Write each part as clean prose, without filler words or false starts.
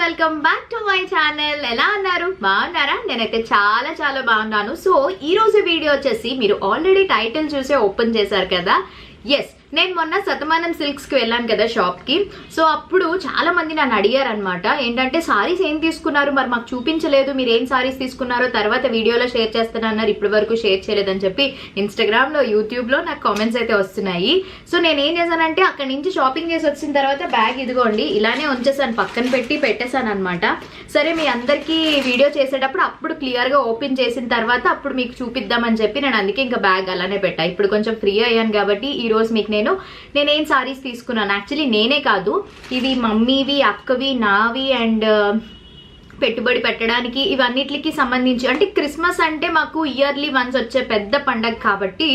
Welcome back to my channel. ఎలా ఉన్నారు? బాగున్నారా? నేనైతే చాలా చాలా బాగున్నాను. సో ఈ రోజు వీడియో వచ్చేసి మీరు ఆల్రెడీ టైటిల్ చూసే ఓపెన్ చేశారు కదా. ఎస్, నేను మొన్న శతమానం సిల్క్స్ కి వెళ్ళాను కదా షాప్ కి. సో అప్పుడు చాలా మంది నన్ను అడిగారు అనమాట, ఏంటంటే సారీస్ ఏం తీసుకున్నారు, మరి మాకు చూపించలేదు, మీరు ఏం సారీస్ తీసుకున్నారో తర్వాత వీడియోలో షేర్ చేస్తానన్నారు, ఇప్పటి వరకు షేర్ చేయలేదని చెప్పి ఇన్స్టాగ్రామ్ లో యూట్యూబ్ లో నాకు కామెంట్స్ అయితే వస్తున్నాయి. సో నేను ఏం చేశానంటే అక్కడ నుంచి షాపింగ్ చేసి వచ్చిన తర్వాత బ్యాగ్ ఇదిగోండి ఇలానే ఉంచేసాను, పక్కన పెట్టేశాను అనమాట. సరే మీ అందరికీ వీడియో చేసేటప్పుడు అప్పుడు క్లియర్ గా ఓపెన్ చేసిన తర్వాత అప్పుడు మీకు చూపిద్దామని చెప్పి నేను అందుకే ఇంకా బ్యాగ్ అలానే పెట్టా. ఇప్పుడు కొంచెం ఫ్రీ అయ్యాను కాబట్టి ఈ రోజు మీకు నేనేం సారీస్ తీసుకున్నాను. యాక్చువల్లీ నేనే కాదు, ఇవి మమ్మీవి, అక్కవి, నావి అండ్ పెట్టుబడి పెట్టడానికి ఇవన్నిటికి సంబంధించి, అంటే క్రిస్మస్ అంటే మాకు ఇయర్లీ వన్స్ వచ్చే పెద్ద పండగ కాబట్టి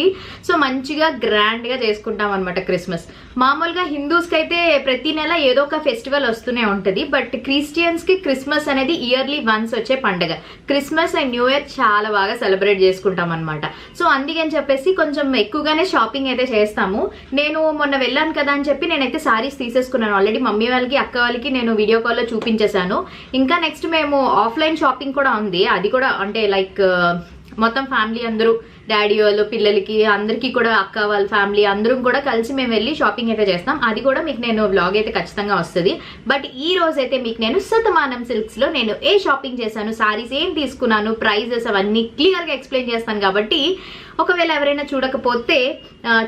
సో మంచిగా గ్రాండ్ గా చేసుకుంటాం అనమాట క్రిస్మస్. మామూలుగా హిందూస్ కి అయితే ప్రతి నెల ఏదో ఒక ఫెస్టివల్ వస్తూనే ఉంటది, బట్ క్రిస్టియన్స్ కి క్రిస్మస్ అనేది ఇయర్లీ వన్స్ వచ్చే పండగ. క్రిస్మస్ అండ్ న్యూ ఇయర్ చాలా బాగా సెలబ్రేట్ చేసుకుంటాం అనమాట. సో అందుకని చెప్పేసి కొంచెం ఎక్కువగానే షాపింగ్ అయితే చేస్తాము. నేను మొన్న వెళ్ళాను కదా అని చెప్పి నేనైతే సారీస్ తీసేసుకున్నాను ఆల్రెడీ. మమ్మీ వాళ్ళకి, అక్క వాళ్ళకి నేను వీడియో కాల్ లో చూపించేశాను. ఇంకా నెక్స్ట్ మేము ఆఫ్లైన్ షాపింగ్ కూడా ఉంది. అది కూడా అంటే లైక్ మొత్తం ఫ్యామిలీ అందరూ, డాడీ వాళ్ళు, పిల్లలకి అందరికీ కూడా, అక్క వాళ్ళ ఫ్యామిలీ అందరం కూడా కలిసి మేము వెళ్ళి షాపింగ్ అయితే చేస్తాం. అది కూడా మీకు నేను వ్లాగ్ అయితే ఖచ్చితంగా వస్తుంది. బట్ ఈ రోజు అయితే మీకు నేను శతమానం సిల్క్స్ లో నేను ఏ షాపింగ్ చేశాను, సారీస్ ఏం తీసుకున్నాను, ప్రైజెస్ అవన్నీ క్లియర్ గా ఎక్స్ప్లెయిన్ చేస్తాను. కాబట్టి ఒకవేళ ఎవరైనా చూడకపోతే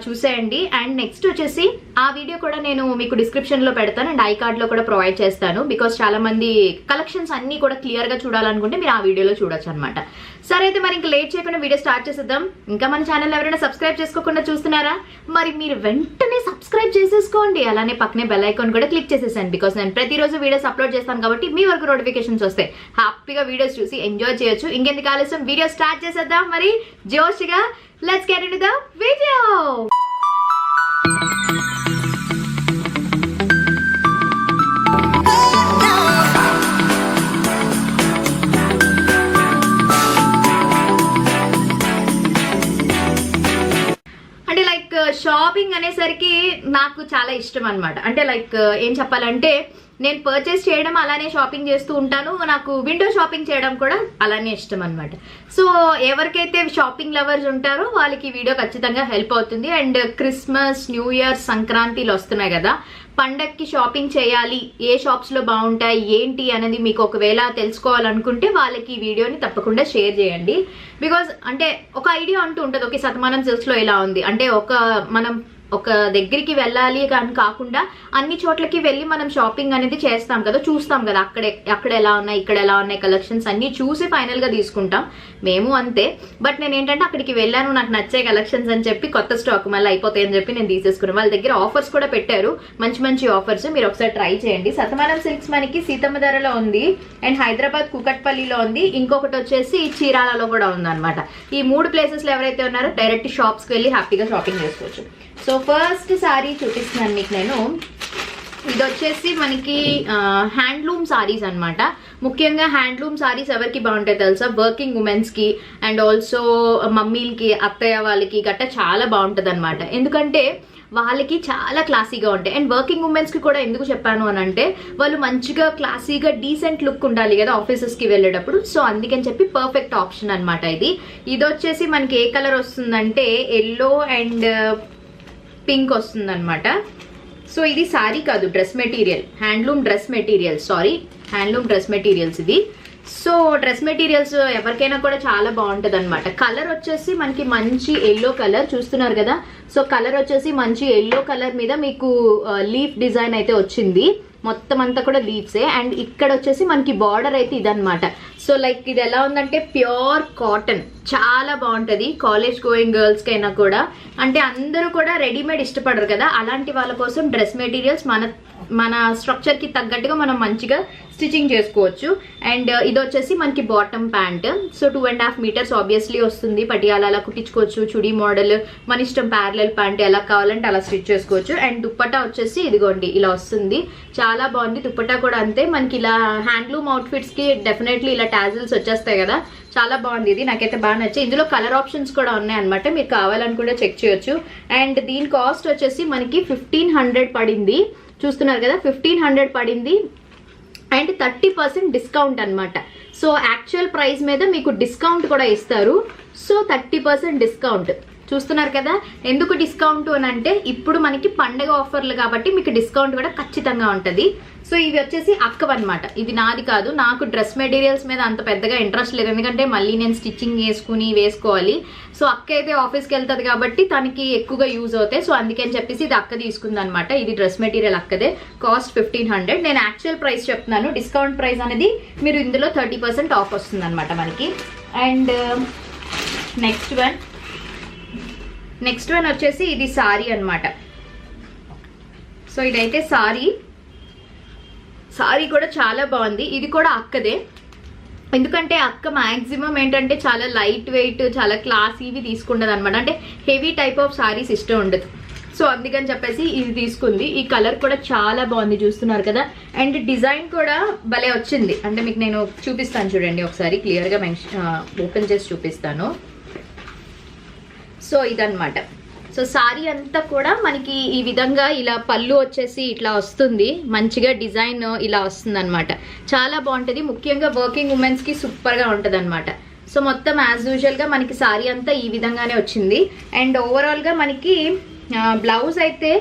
చూసేయండి. అండ్ నెక్స్ట్ వచ్చేసి ఆ వీడియో కూడా నేను మీకు డిస్క్రిప్షన్ లో పెడతాను అండ్ ఐ కార్డ్ లో కూడా ప్రొవైడ్ చేస్తాను. బికాస్ చాలా మంది కలెక్షన్స్ అన్ని కూడా క్లియర్ గా చూడాలనుకుంటే మీరు ఆ వీడియోలో చూడొచ్చు అనమాట. సరే అయితే మరి ఇంకా లేట్ చేయకుండా వీడియో స్టార్ట్ చేసేద్దాం. ఇంకా మన ఛానల్ ఎవరైనా సబ్స్క్రైబ్ చేసుకోకుండా చూస్తున్నారా, మరి మీరు వెంటనే సబ్స్క్రైబ్ చేసేసుకోండి. అలానే పక్కనే బెల్ ఐకాన్ కూడా క్లిక్ చేసేసాను. బికాస్ నేను ప్రతిరోజు వీడియోస్ అప్లోడ్ చేస్తాను కాబట్టి మీ వరకు నోటిఫికేషన్స్ వస్తాయి. హ్యాపీగా వీడియోస్ చూసి ఎంజాయ్ చేయొచ్చు. ఇంకెందుకు ఆలస్యం, వీడియో స్టార్ట్ చేసేద్దాం మరి జోష్గా. Let's get into the video. అంటే లైక్ షాపింగ్ అనేసరికి నాకు చాలా ఇష్టం అనమాట. అంటే లైక్ ఏం చెప్పాలంటే నేను పర్చేస్ చేయడం అలానే షాపింగ్ చేస్తూ ఉంటాను. నాకు విండో షాపింగ్ చేయడం కూడా అలానే ఇష్టం అనమాట. సో ఎవరికైతే షాపింగ్ లవర్స్ ఉంటారో వాళ్ళకి ఈ వీడియో ఖచ్చితంగా హెల్ప్ అవుతుంది. అండ్ క్రిస్మస్, న్యూ ఇయర్, సంక్రాంతిలు వస్తున్నాయి కదా, పండక్కి షాపింగ్ చేయాలి, ఏ షాప్స్ లో బాగుంటాయి ఏంటి అనేది మీకు ఒకవేళ తెలుసుకోవాలనుకుంటే వాళ్ళకి ఈ వీడియోని తప్పకుండా షేర్ చేయండి. బికాజ్ అంటే ఒక ఐడియా అంటూ ఉంటుంది, ఓకే శతమానం సిల్క్స్ లో ఇలా ఉంది అంటే మనం ఒక దగ్గరికి వెళ్ళాలి కానీ కాకుండా అన్ని చోట్లకి వెళ్ళి మనం షాపింగ్ అనేది చేస్తాం కదా, చూస్తాం కదా, అక్కడ ఎలా ఉన్నాయి, ఇక్కడ ఎలా ఉన్నాయి, కలెక్షన్స్ అన్ని చూసి ఫైనల్ గా తీసుకుంటాం. మేము అంతే. బట్ నేను ఏంటంటే అక్కడికి వెళ్ళాను, నాకు నచ్చే కలెక్షన్స్ అని చెప్పి కొత్త స్టాక్ మళ్ళీ అయిపోతాయి అని చెప్పి నేను తీసేసుకున్నాను. వాళ్ళ దగ్గర ఆఫర్స్ కూడా పెట్టారు, మంచి మంచి ఆఫర్స్. మీరు ఒకసారి ట్రై చేయండి. శతమానం సిల్క్స్ మనకి సీతమ్మధారలో ఉంది అండ్ హైదరాబాద్ కుకట్పల్లిలో ఉంది, ఇంకొకటి వచ్చేసి చీరాలలో కూడా ఉందన్నమాట. ఈ 3 ప్లేసెస్ లో ఎవరైతే ఉన్నారో డైరెక్ట్ షాప్స్ కి వెళ్ళి హ్యాపీగా షాపింగ్ చేసుకోవచ్చు. సో ఫస్ట్ సారీ చూపిస్తున్నాను మీకు నేను. ఇది వచ్చేసి మనకి హ్యాండ్లూమ్ సారీస్ అనమాట. ముఖ్యంగా హ్యాండ్లూమ్ సారీస్ ఎవరికి బాగుంటాయి తెలుసా, వర్కింగ్ ఉమెన్స్ కి అండ్ ఆల్సో మమ్మీలకి, అత్తయ్య వాళ్ళకి గట్ట చాలా బాగుంటది అనమాట. ఎందుకంటే వాళ్ళకి చాలా క్లాసీగా ఉంటాయి. అండ్ వర్కింగ్ ఉమెన్స్ కి కూడా ఎందుకు చెప్పాను అని అంటే వాళ్ళు మంచిగా క్లాసీగా డీసెంట్ లుక్ ఉండాలి కదా ఆఫీసెస్ కి వెళ్ళేటప్పుడు. సో అందుకని చెప్పి పర్ఫెక్ట్ ఆప్షన్ అనమాట ఇది. ఇది వచ్చేసి మనకి ఏ కలర్ వస్తుందంటే ఎల్లో అండ్ పింక్ వస్తుంది అనమాట. సో ఇది సారీ కాదు, dress material, handloom dress material, sorry handloom dress materials ఇది. సో డ్రెస్ మెటీరియల్స్ ఎవరికైనా కూడా చాలా బాగుంటది అనమాట. కలర్ వచ్చేసి మనకి మంచి ఎల్లో కలర్ చూస్తున్నారు కదా. సో కలర్ వచ్చేసి మంచి ఎల్లో కలర్ మీద మీకు లీఫ్ డిజైన్ అయితే వచ్చింది, మొత్తం అంతా కూడా లీవ్సే. అండ్ ఇక్కడ వచ్చేసి మనకి బార్డర్ అయితే ఇదనమాట. సో లైక్ ఇది ఎలా ఉందంటే ప్యూర్ కాటన్, చాలా బాగుంటది కాలేజ్ గోయింగ్ గర్ల్స్ కైనా కూడా. అంటే అందరూ కూడా రెడీమేడ్ ఇష్టపడరు కదా, అలాంటి వాళ్ళ కోసం డ్రెస్ మెటీరియల్స్ మన స్ట్రక్చర్ కి తగ్గట్టుగా మనం మంచిగా స్టిచింగ్ చేసుకోవచ్చు. అండ్ ఇది వచ్చేసి మనకి bottom pant. So 2.5 metres obviously వస్తుంది. పటియాలా అలా కుట్టించుకోవచ్చు, చుడీ మోడల్ మన ఇష్టం, ప్యారలల్ ప్యాంట్ ఎలా కావాలంటే అలా స్టిచ్ చేసుకోవచ్చు. అండ్ దుప్పటా వచ్చేసి ఇదిగోండి ఇలా వస్తుంది, చాలా బాగుంది. దుప్పటా కూడా అంతే మనకి ఇలా హ్యాండ్లూమ్ అవుట్ఫిట్స్ కి డెఫినెట్లీ ఇలా టాజిల్స్ వచ్చేస్తాయి కదా, చాలా బాగుంది. ఇది నాకైతే బాగా నచ్చింది. ఇందులో కలర్ ఆప్షన్స్ కూడా ఉన్నాయి అనమాట, మీరు కావాలనుకుంటే చెక్ చేయొచ్చు. అండ్ దీని కాస్ట్ వచ్చేసి మనకి 1500 పడింది. చూస్తున్నారు కదా 1500 పడింది. అండ్ 30% డిస్కౌంట్ అనమాట. సో యాక్చువల్ ప్రైస్ మీద మీకు డిస్కౌంట్ కూడా ఇస్తారు. సో 30% డిస్కౌంట్ చూస్తున్నారు కదా. ఎందుకు డిస్కౌంట్ అని అంటే ఇప్పుడు మనకి పండగ ఆఫర్లు కాబట్టి మీకు డిస్కౌంట్ కూడా ఖచ్చితంగా ఉంటుంది. సో ఇవి వచ్చేసి అక్కవన్నమాట, ఇవి నాది కాదు. నాకు డ్రెస్ మెటీరియల్స్ మీద అంత పెద్దగా ఇంట్రెస్ట్ లేదు, ఎందుకంటే మళ్ళీ నేను స్టిచ్చింగ్ వేసుకోవాలి. సో అక్క అయితే ఆఫీస్కి వెళ్తుంది కాబట్టి తనకి ఎక్కువగా యూజ్ అవుతాయి. సో అందుకని చెప్పేసి ఇది అక్క తీసుకుంది అనమాట. ఇది డ్రెస్ మెటీరియల్ అక్కదే, కాస్ట్ 1500. నేను యాక్చువల్ ప్రైస్ చెప్తున్నాను, డిస్కౌంట్ ప్రైస్ అనేది మీరు ఇందులో 30% ఆఫ్ వస్తుంది అనమాట మనకి. అండ్ నెక్స్ట్ వన్ వచ్చేసి ఇది సారీ అనమాట. సో ఇదైతే సారీ కూడా చాలా బాగుంది. ఇది కూడా అక్కదే, ఎందుకంటే అక్క మ్యాక్సిమం ఏంటంటే చాలా లైట్ వెయిట్, చాలా క్లాసీవి తీసుకుంటుంది అనమాట. అంటే హెవీ టైప్ ఆఫ్ సారీస్ ఇష్టం ఉండదు. సో అందుకని చెప్పేసి ఇది తీసుకుంది. ఈ కలర్ కూడా చాలా బాగుంది, చూస్తున్నారు కదా. అండ్ డిజైన్ కూడా భలే వచ్చింది. అంటే మీకు నేను చూపిస్తాను చూడండి ఒకసారి, క్లియర్గా ఓపెన్ చేసి చూపిస్తాను. సో ఇదన్నమాట. సో సారీ అంతా కూడా మనకి ఈ విధంగా ఇలా పళ్ళు వచ్చేసి ఇట్లా వస్తుంది, మంచిగా డిజైన్ ఇలా వస్తుంది అనమాట. చాలా బాగుంటుంది, ముఖ్యంగా వర్కింగ్ ఉమెన్స్ కి సూపర్ గా ఉంటది అనమాట. సో మొత్తం యాజ్ యూజువల్ గా మనకి సారీ అంతా ఈ విధంగానే వచ్చింది. అండ్ ఓవరాల్ గా మనకి బ్లౌజ్ అయితే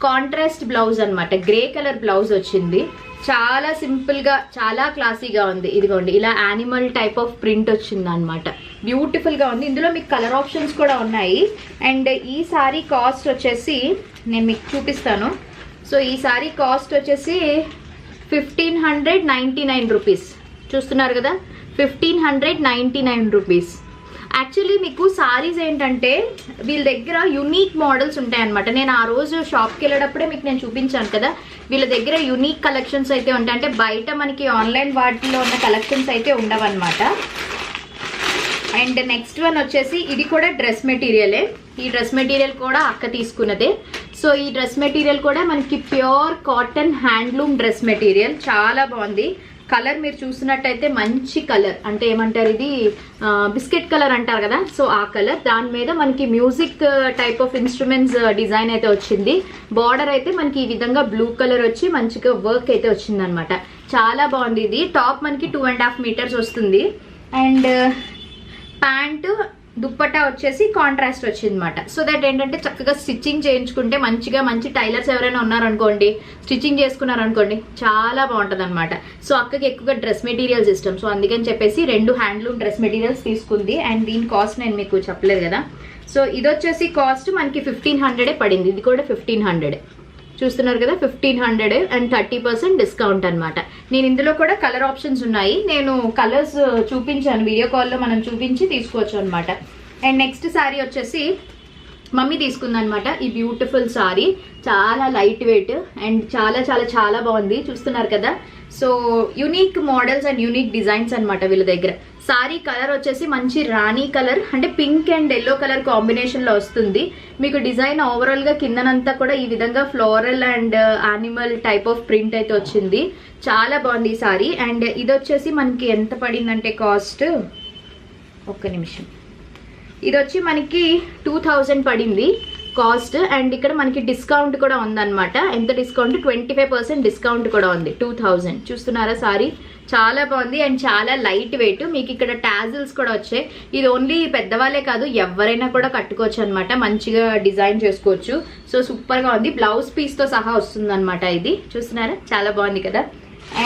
కాంట్రాస్ట్ బ్లౌజ్ అనమాట, గ్రే కలర్ బ్లౌజ్ వచ్చింది. చాలా సింపుల్ గా చాలా క్లాసీగా ఉంది. ఇదిగోండి ఇలా యానిమల్ టైప్ ఆఫ్ ప్రింట్ వచ్చింది అనమాట, బ్యూటిఫుల్ గా ఉంది. ఇందులో మీకు కలర్ ఆప్షన్స్ కూడా ఉన్నాయి. అండ్ ఈ సారీ కాస్ట్ వచ్చేసి నేను మీకు చూపిస్తాను. సో ఈ సారీ కాస్ట్ వచ్చేసి 1599 రూపీస్. చూస్తున్నారు కదా, 1599 రూపీస్. యాక్చువల్లీ మీకు సారీస్ ఏంటంటే వీళ్ళ దగ్గర యునీక్ మోడల్స్ ఉంటాయి అనమాట. నేను ఆ రోజు షాప్కి వెళ్ళేటప్పుడే మీకు నేను చూపించాను కదా, వీళ్ళ దగ్గర యునీక్ కలెక్షన్స్ అయితే ఉంటాయి. అంటే బయట మనకి ఆన్లైన్ వాటిలో ఉన్న కలెక్షన్స్ అయితే ఉండవన్నమాట. అండ్ నెక్స్ట్ వన్ వచ్చేసి ఇది కూడా డ్రెస్ మెటీరియలే. ఈ డ్రెస్ మెటీరియల్ కూడా అక్క తీసుకున్నదే. సో ఈ డ్రెస్ మెటీరియల్ కూడా మనకి pure cotton handloom dress material, చాలా బాగుంది. కలర్ మీరు చూసినట్టయితే మంచి కలర్, అంటే ఏమంటారు ఇది బిస్కెట్ కలర్ అంటారు కదా, సో ఆ కలర్. దాని మీద మనకి music type of instruments design అయితే వచ్చింది. బార్డర్ అయితే మనకి ఈ విధంగా బ్లూ కలర్ వచ్చి మంచిగా వర్క్ అయితే వచ్చింది అనమాట. చాలా బాగుంది. ఇది టాప్ మనకి 2.5 మీటర్స్ వస్తుంది. అండ్ ప్యాంటు దుప్పట్టా వచ్చేసి కాంట్రాస్ట్ వచ్చింది అనమాట. సో దట్ ఏంటంటే చక్కగా స్టిచ్చింగ్ చేయించుకుంటే మంచి టైలర్స్ ఎవరైనా ఉన్నారనుకోండి, స్టిచ్చింగ్ చేసుకున్నారనుకోండి, చాలా బాగుంటుంది అనమాట. సో అక్కకి ఎక్కువగా డ్రెస్ మెటీరియల్స్ ఇష్టం. సో అందుకని చెప్పేసి 2 హ్యాండ్లూమ్ డ్రెస్ మెటీరియల్స్ తీసుకుంది. అండ్ దీని కాస్ట్ నేను మీకు చెప్పలేదు కదా. సో ఇది వచ్చేసి కాస్ట్ మనకి 1500 పడింది. ఇది కూడా 1500 చూస్తున్నారు కదా, 1500 అండ్ 30% డిస్కౌంట్ అనమాట. నేను ఇందులో కూడా కలర్ ఆప్షన్స్ ఉన్నాయి, నేను కలర్స్ చూపించాను వీడియో కాల్లో, మనం చూపించి తీసుకోవచ్చు అనమాట. అండ్ నెక్స్ట్ శారీ వచ్చేసి మమ్మీ తీసుకుందనమాట. ఈ బ్యూటిఫుల్ సారీ చాలా లైట్ వెయిట్ అండ్ చాలా బాగుంది, చూస్తున్నారు కదా. So unique models and unique designs అనమాట వీళ్ళ దగ్గర. సారీ కలర్ వచ్చేసి మంచి రాణి కలర్, అంటే pink and yellow colour combination లో వస్తుంది. మీకు డిజైన్ ఓవరాల్ గా కిందనంతా కూడా ఈ విధంగా floral and animal type of print అయితే వచ్చింది. చాలా బాగుంది ఈ సారీ. అండ్ ఇది వచ్చేసి మనకి ఎంత పడిందంటే కాస్ట్, ఒక్క నిమిషం, ఇది వచ్చి మనకి 2000 పడింది కాస్ట్. అండ్ ఇక్కడ మనకి డిస్కౌంట్ కూడా ఉందన్నమాట. ఎంత డిస్కౌంట్, 25% డిస్కౌంట్ కూడా ఉంది. 2000 చూస్తున్నారా సారీ, చాలా బాగుంది అండ్ చాలా లైట్ వెయిట్. మీకు ఇక్కడ టాజిల్స్ కూడా వచ్చాయి. ఇది ఓన్లీ పెద్దవాళ్ళే కాదు, ఎవరైనా కూడా కట్టుకోవచ్చు అనమాట, మంచిగా డిజైన్ చేసుకోవచ్చు. సో సూపర్ గా ఉంది, బ్లౌజ్ పీస్ తో సహా వస్తుంది అనమాట. ఇది చూస్తున్నారా, చాలా బాగుంది కదా.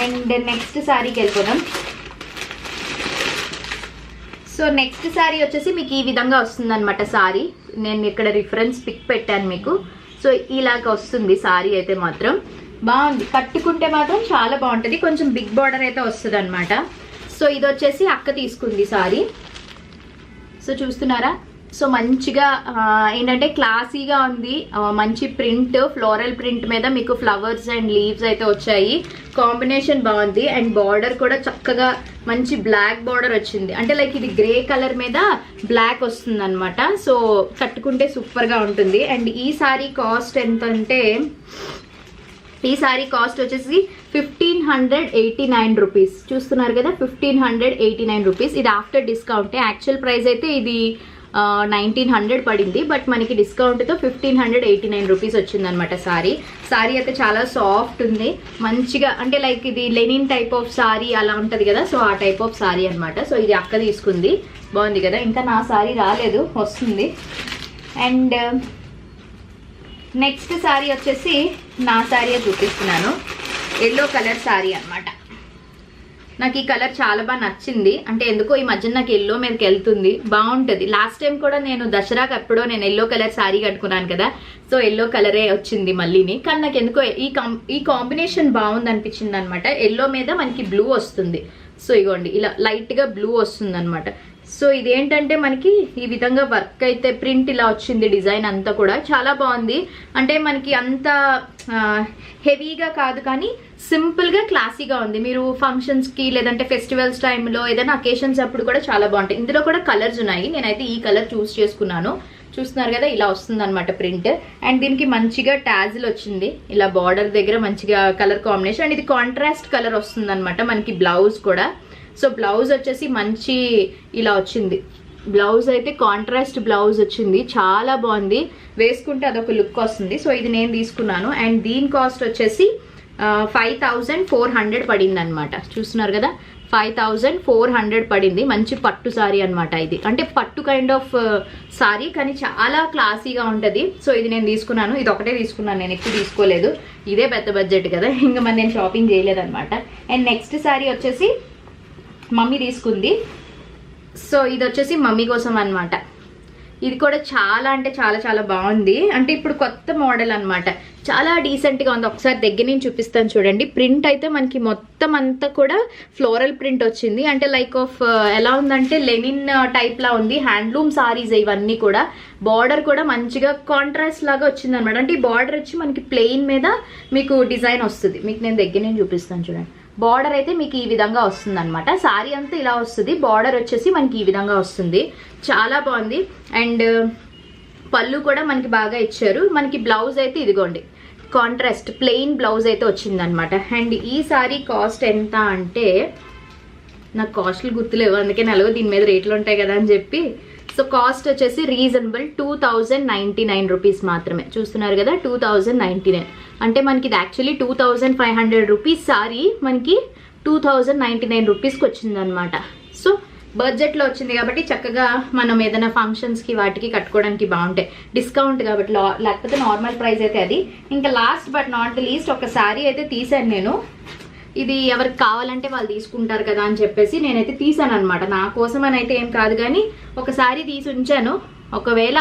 అండ్ నెక్స్ట్ సారీకి వెళ్ళిపోదాం. సో నెక్స్ట్ శారీ వచ్చేసి మీకు ఈ విధంగా వస్తుంది అనమాట. సారీ నేను ఇక్కడ రిఫరెన్స్ పిక్ పెట్టాను మీకు. సో ఇలాగ వస్తుంది సారీ అయితే మాత్రం బాగుంది, కట్టుకుంటే మాత్రం చాలా బాగుంటుంది. కొంచెం బిగ్ బార్డర్ అయితే వస్తుంది అనమాట. సో ఇది వచ్చేసి అక్క తీసుకుంది సారీ. సో చూస్తున్నారా, సో మంచిగా ఏంటంటే క్లాసీగా ఉంది, మంచి ప్రింట్, ఫ్లోరల్ ప్రింట్ మీద మీకు ఫ్లవర్స్ అండ్ లీవ్స్ అయితే వచ్చాయి. కాంబినేషన్ బాగుంది అండ్ బార్డర్ కూడా చక్కగా మంచి బ్లాక్ బార్డర్ వచ్చింది. అంటే లైక్ ఇది గ్రే కలర్ మీద బ్లాక్ వస్తుంది అనమాట. సో కట్టుకుంటే సూపర్ గా ఉంటుంది. అండ్ ఈ సారీ కాస్ట్ ఎంత అంటే, ఈ సారీ కాస్ట్ వచ్చేసి 1589 రూపీస్. చూస్తున్నారు కదా, 1589 రూపీస్. ఇది ఆఫ్టర్ డిస్కౌంట్. యాక్చువల్ ప్రైస్ అయితే ఇది 1900 పడింది. బట్ మనకి డిస్కౌంట్తో 1589 రూపీస్ వచ్చిందనమాట సారీ అయితే చాలా సాఫ్ట్ ఉంది మంచిగా. అంటే లైక్ ఇది లెనిన్ టైప్ ఆఫ్ సారీ అలా ఉంటుంది కదా, సో ఆ టైప్ ఆఫ్ సారీ అనమాట. సో ఇది అక్క తీసుకుంది, బాగుంది కదా. ఇంకా నా సారీ రాలేదు, వస్తుంది. అండ్ నెక్స్ట్ సారీ వచ్చేసి నా సారీ చూపిస్తున్నాను. ఎల్లో కలర్ సారీ అనమాట. నాకు ఈ కలర్ చాలా బాగా నచ్చింది. అంటే ఎందుకో ఈ మధ్య నాకు ఎల్లో మీదకి వెళ్తుంది, బాగుంటుంది. లాస్ట్ టైం కూడా నేను దసరాకి ఎప్పుడో నేను ఎల్లో కలర్ శారీ కట్టుకున్నాను కదా, సో ఎల్లో కలరే వచ్చింది మళ్ళీని. కానీ నాకు ఎందుకో ఈ కాంబినేషన్ బాగుంది అనిపించింది అనమాట. ఎల్లో మీద మనకి బ్లూ వస్తుంది. సో ఇగోండి ఇలా లైట్గా బ్లూ వస్తుంది అనమాట. సో ఇదేంటంటే మనకి ఈ విధంగా వర్క్ అయితే ప్రింట్ ఇలా వచ్చింది, డిజైన్ అంతా కూడా చాలా బాగుంది. అంటే మనకి అంత హెవీగా కాదు కానీ సింపుల్గా క్లాసీగా ఉంది. మీరు ఫంక్షన్స్కి లేదంటే ఫెస్టివల్స్ టైంలో ఏదైనా అకేషన్స్ అప్పుడు కూడా చాలా బాగుంటాయి. ఇందులో కూడా కలర్స్ ఉన్నాయి, నేనైతే ఈ కలర్ చూస్ చేసుకున్నాను. చూస్తున్నారు కదా ఇలా వస్తుంది అనమాట ప్రింట్. అండ్ దీనికి మంచిగా ట్యాజిల్ వచ్చింది, ఇలా బార్డర్ దగ్గర మంచిగా కలర్ కాంబినేషన్. అండ్ ఇది కాంట్రాస్ట్ కలర్ వస్తుంది అనమాట మనకి బ్లౌజ్ కూడా. సో బ్లౌజ్ వచ్చేసి మంచి ఇలా వచ్చింది, బ్లౌజ్ అయితే కాంట్రాస్ట్ బ్లౌజ్ వచ్చింది, చాలా బాగుంది. వేసుకుంటే అదొక లుక్ వస్తుంది. సో ఇది నేను తీసుకున్నాను. అండ్ దీని కాస్ట్ వచ్చేసి 5400 పడింది అనమాట. చూస్తున్నారు కదా 5400 పడింది. మంచి పట్టు సారీ అనమాట ఇది. అంటే పట్టు కైండ్ ఆఫ్ సారీ కానీ చాలా క్లాసీగా ఉంటుంది. సో ఇది నేను తీసుకున్నాను, ఇది ఒకటే తీసుకున్నాను, నేను ఎక్కువ తీసుకోలేదు. ఇదే పెద్ద బడ్జెట్ కదా, ఇంకా మరి నేను షాపింగ్ చేయలేదన్నమాట. అండ్ నెక్స్ట్ సారీ వచ్చేసి మమ్మీ తీసుకుంది. సో ఇది వచ్చేసి మమ్మీ కోసం అనమాట. ఇది కూడా చాలా అంటే చాలా చాలా బాగుంది. అంటే ఇప్పుడు కొత్త మోడల్ అనమాట, చాలా డీసెంట్గా ఉంది. ఒకసారి దగ్గర నుంచి చూపిస్తాను చూడండి. ప్రింట్ అయితే మనకి మొత్తం అంతా కూడా ఫ్లోరల్ ప్రింట్ వచ్చింది. అంటే లైక్ ఆఫ్ ఎలా ఉందంటే లెనిన్ టైప్ లా ఉంది. హ్యాండ్లూమ్ సారీస్ ఇవన్నీ కూడా. బార్డర్ కూడా మంచిగా కాంట్రాస్ట్ లాగా వచ్చింది అనమాట. అంటే ఈ బార్డర్ వచ్చి మనకి ప్లెయిన్ మీద మీకు డిజైన్ వస్తుంది. మీకు నేను దగ్గర నుంచి చూపిస్తాను చూడండి. బార్డర్ అయితే మీకు ఈ విధంగా వస్తుంది అనమాట. సారీ అంతా ఇలా వస్తుంది, బార్డర్ వచ్చేసి మనకి ఈ విధంగా వస్తుంది, చాలా బాగుంది. అండ్ పళ్ళు కూడా మనకి బాగా ఇచ్చారు. మనకి బ్లౌజ్ అయితే ఇదిగోండి కాంట్రాస్ట్ ప్లెయిన్ బ్లౌజ్ అయితే వచ్చింది అనమాట. అండ్ ఈ సారీ కాస్ట్ ఎంత అంటే నాకు కాస్ట్లు గుర్తులేవు, అందుకే నెలవు దీని మీద రేట్లు ఉంటాయి కదా అని చెప్పి. సో కాస్ట్ వచ్చేసి రీజనబుల్ 2099 రూపీస్ మాత్రమే. చూస్తున్నారు కదా 2099. అంటే మనకి ఇది యాక్చువల్లీ 2500 రూపీస్ సారీ మనకి 2099 రూపీస్కి వచ్చింది అనమాట. సో బడ్జెట్లో వచ్చింది కాబట్టి చక్కగా మనం ఏదైనా ఫంక్షన్స్కి వాటికి కట్టుకోవడానికి బాగుంటాయి, డిస్కౌంట్ కాబట్టి. లేకపోతే నార్మల్ ప్రైస్ అయితే అది. ఇంకా last but not the least ఒక శారీ అయితే తీసాను నేను. ఇది ఎవరికి కావాలంటే వాళ్ళు తీసుకుంటారు కదా అని చెప్పేసి నేనైతే తీసాను అనమాట. నా కోసం అని అయితే ఏం కాదు కానీ ఒక శారీ తీసి ఉంచాను, ఒకవేళ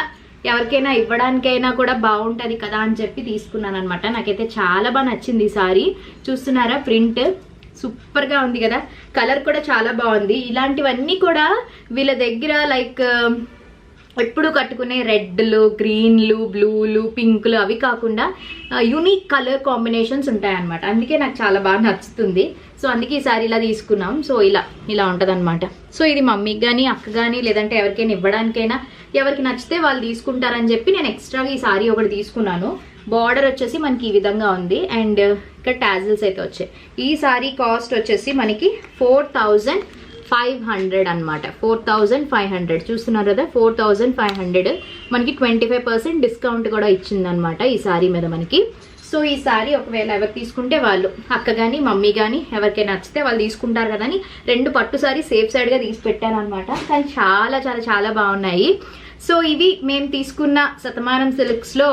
ఎవరికైనా ఇవ్వడానికైనా కూడా బాగుంటుంది కదా అని చెప్పి తీసుకున్నాను అనమాట. నాకైతే చాలా బాగా నచ్చింది ఈ సారీ. చూస్తున్నారా ప్రింట్ సూపర్గా ఉంది కదా, కలర్ కూడా చాలా బాగుంది. ఇలాంటివన్నీ కూడా వీళ్ళ దగ్గర లైక్ ఎప్పుడు కట్టుకునే రెడ్లు, గ్రీన్లు, బ్లూలు, పింకులు అవి కాకుండా యూనిక్ కలర్ కాంబినేషన్స్ ఉంటాయన్నమాట. అందుకే నాకు చాలా బాగా నచ్చుతుంది. సో అందుకే ఈ సారీ ఇలా తీసుకున్నాం. సో ఇలా ఉంటుంది అనమాట. సో ఇది మమ్మీకి కానీ అక్క కానీ లేదంటే ఎవరికైనా ఇవ్వడానికైనా ఎవరికి నచ్చితే వాళ్ళు తీసుకుంటారని చెప్పి నేను ఎక్స్ట్రాగా ఈ సారీ ఒకటి తీసుకున్నాను. బార్డర్ వచ్చేసి మనకి ఈ విధంగా ఉంది. అండ్ ఇక్కడ టాజిల్స్ అయితే వచ్చాయి. ఈ సారీ కాస్ట్ వచ్చేసి మనకి 4500 అనమాట. 4500 చూస్తున్నారు కదా 4500. మనకి 25% డిస్కౌంట్ కూడా ఇచ్చిందనమాట ఈ సారీ మీద మనకి. సో ఈ సారీ ఒకవేళ ఎవరు తీసుకుంటే వాళ్ళు అక్క కానీ మమ్మీ కానీ ఎవరికైనా నచ్చితే వాళ్ళు తీసుకుంటారు కదా అని 2 పట్టు సారీ సేఫ్ సైడ్గా తీసి పెట్టాను అనమాట. కానీ చాలా చాలా చాలా బాగున్నాయి. సో ఇవి మేము తీసుకున్న శతమానం సిల్క్స్లో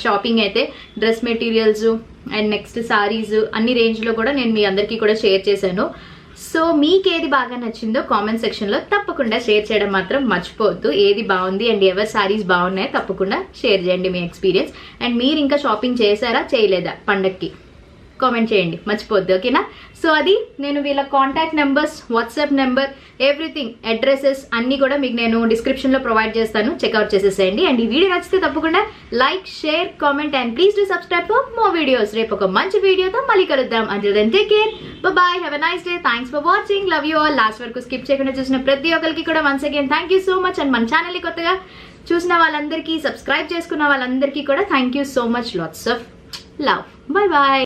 షాపింగ్ అయితే. Dress materials and next saris అన్ని రేంజ్లో కూడా నేను మీ అందరికీ కూడా షేర్ చేశాను. సో మీకు ఏది బాగా నచ్చిందో కామెంట్ సెక్షన్లో తప్పకుండా షేర్ చేయడం మాత్రం మర్చిపోవద్దు. ఏది బాగుంది అండ్ ఎవరి సారీస్ బాగున్నాయో తప్పకుండా షేర్ చేయండి మీ ఎక్స్పీరియన్స్. అండ్ మీరు ఇంకా షాపింగ్ చేశారా చేయలేదా పండక్కి కామెంట్ చేయండి మర్చిపోవద్దు, ఓకేనా? సో అది నేను వీళ్ళ contact numbers, WhatsApp number, everything, addresses అన్నీ కూడా మీకు నేను డిస్క్రిప్షన్లో ప్రొవైడ్ చేస్తాను, చెక్అవుట్ చేసేసేయండి. అండ్ ఈ వీడియో నచ్చితే తప్పకుండా like, share, comment and please do subscribe for more videos. రేపు ఒక మంచి వీడియోతో మళ్ళీ కలుద్దాం. Until then take care, bye, have a nice day, thanks for watching, love you all. Last వరకు స్కిప్ చేయకుండా చూసిన ప్రతి ఒక్కరికి కూడా once again thank you so much. And మన ఛానల్ని కొత్తగా చూసిన వాళ్ళందరికీ, సబ్స్క్రైబ్ చేసుకున్న వాళ్ళందరికీ కూడా thank you so much. Lots of love. Bye bye.